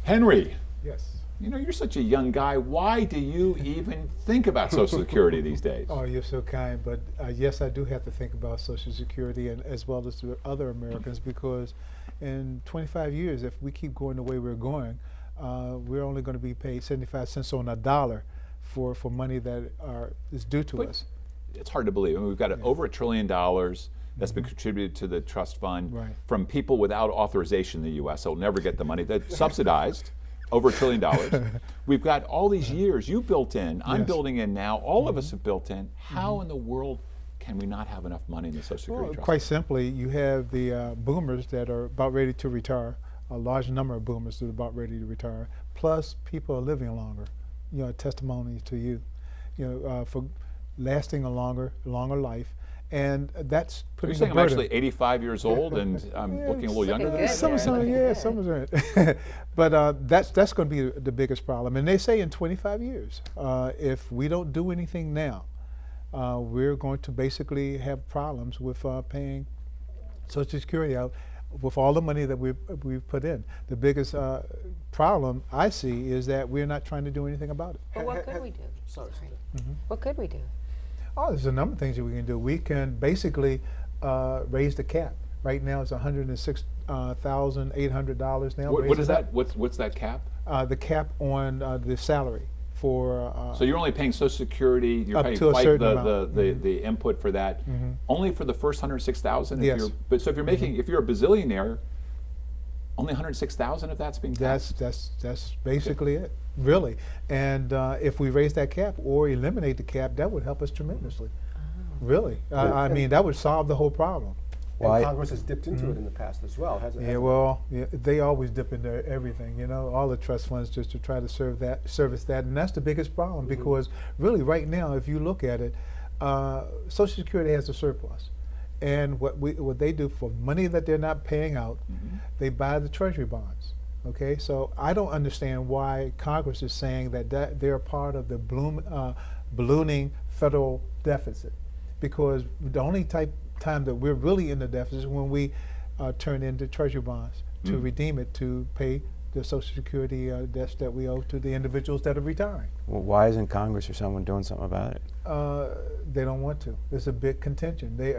Henry, Yes. you know, you're such a young guy. Why do you even think about Social Security these days? Oh, you're so kind. But yes, I do have to think about Social Security and as well as the other Americans, because in 25 years, if we keep going the way we're going, we're only going to be paid 75 cents on a dollar for money that is due to But us. it's hard to believe. I mean, we've got over $1 trillion that's been contributed to the trust fund Right. from people without authorization in the U.S. So will never get the money. That's subsidized. Over $1 trillion. We've got all these years you built in. I'm Yes. building in now. All of us have built in. How in the world can we not have enough money in the Social Security Well, trust? quite simply, you have the boomers that are about ready to retire, a large number of boomers that are about ready to retire, plus people are living longer. You know, testimony to you, for lasting a longer life. And that's You're putting saying a I'm burden. actually 85 years old and I'm looking a little younger than good. that? Some are right. But that's going to be the biggest problem. And they say in 25 years, if we don't do anything now, we're going to basically have problems with paying Social Security out with all the money that we've put in. The biggest problem I see is that we're not trying to do anything about it. But what could we do? Sorry. What could we do? Oh, there's a number of things that we can do. We can basically raise the cap. Right now it's $106,800 now. What Raise is it up. that? What's that cap? The cap on the salary for. So you're only paying Social Security. You're Up paying to a certain amount. the input for that only for the first 106,000. Yes. But so if you're making if you're a bazillionaire, only 106,000 of that's being taxed. That's basically it, really. And if we raise that cap or eliminate the cap, that would help us tremendously. Really, I mean that would solve the whole problem. And Congress has dipped into it in the past as well, hasn't it? Yeah, well, they always dip into everything, all the trust funds just to try to service that, and that's the biggest problem because really right now, if you look at it, Social Security has a surplus, and what they do for money that they're not paying out, they buy the Treasury bonds. Okay, so I don't understand why Congress is saying that they're part of the ballooning federal deficit, because the only time that we're really in the deficit is when we turn into Treasury bonds to redeem it to pay the Social Security debts that we owe to the individuals that are retiring. Well, why isn't Congress or someone doing something about it? They don't want to. There's a big contention. They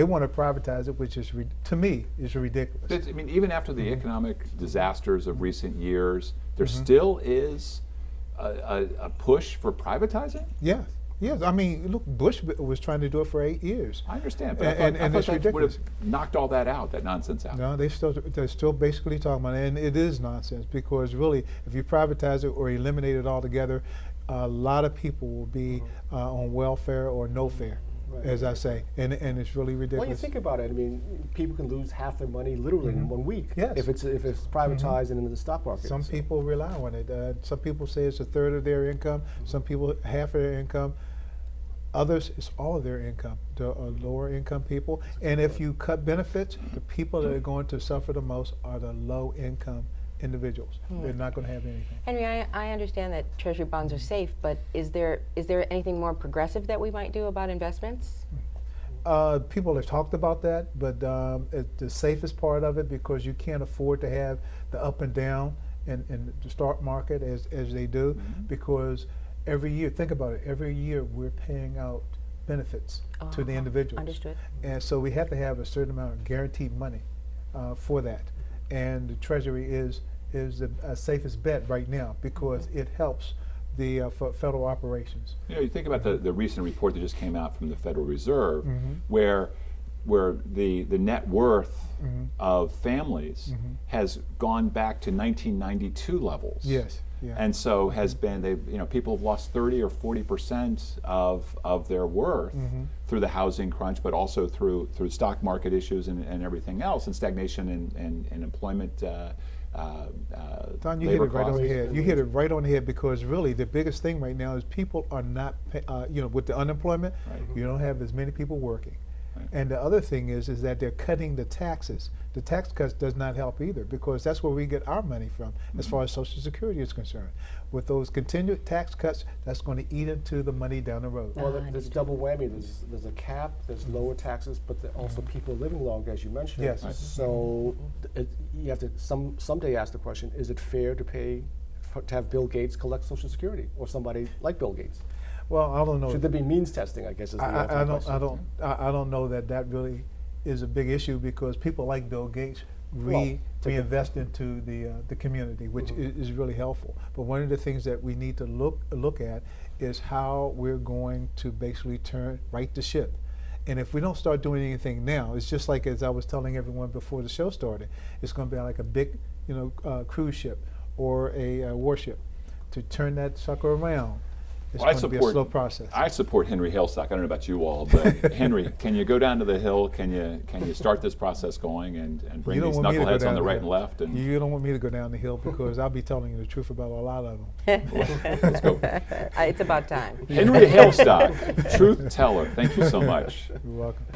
want to privatize it, which is to me is ridiculous. I mean, even after the economic disasters of recent years, there still is a push for privatizing. Yes. Yes, I mean, look, Bush was trying to do it for 8 years. I understand, but And I thought it's that would ridiculous. have knocked all that out, that nonsense out. No, they're still basically talking about it, and it is nonsense because really, if you privatize it or eliminate it altogether, a lot of people will be on welfare or no fare, as I say, and it's really ridiculous. Well, you think about it. I mean, people can lose half their money literally in 1 week Yes. if it's privatized and in the stock market. Some people rely on it. Some people say it's a third of their income. Some people half of their income. Others, it's all of their income, the lower income people. And if you cut benefits, the people that are going to suffer the most are the low income individuals. They're not going to have anything. Henry, I understand that Treasury bonds are safe, but is there anything more progressive that we might do about investments? People have talked about that, but it's the safest part of it because you can't afford to have the up and down in the stock market as they do because every year, think about it, every year we're paying out benefits to the individuals. Understood. And so we have to have a certain amount of guaranteed money for that. And the Treasury is the safest bet right now because it helps the for federal operations. You know, you think about the recent report that just came out from the Federal Reserve, where the net worth of families has gone back to 1992 levels. Yes. Yeah. And so has been people have lost 30 or 40% of their worth through the housing crunch, but also through stock market issues and everything else, and stagnation and employment. Don, you hit it right on the head. You hit it right on the head because really the biggest thing right now is people are not, with the unemployment, you don't have as many people working. And the other thing is that they're cutting the taxes. The tax cuts does not help either, because that's where we get our money from as far as Social Security is concerned. With those continued tax cuts, that's going to eat into the money down the road. Well, there's a double whammy. There's a cap, there's lower taxes, but also people living longer, as you mentioned. Yes. Right. So you have to someday ask the question: is it fair to pay to have Bill Gates collect Social Security, or somebody like Bill Gates? Well, I don't know. Should there be means testing? I guess is the I question. don't know that really is a big issue, because people like Bill Gates Well, reinvest into the community, which is really helpful. But one of the things that we need to look at is how we're going to basically right the ship. And if we don't start doing anything now, it's just like, as I was telling everyone before the show started, it's going to be like a big, cruise ship or a warship. To turn that sucker around, it's going to be a slow process. I support Henry Hailstock. I don't know about you all, but Henry, can you go down to the Hill? Can you start this process going and bring these knuckleheads on the right and left? And you don't want me to go down the hill, because I'll be telling you the truth about a lot of them. let's go. It's about time. Henry Hailstock, truth teller. Thank you so much. You're welcome.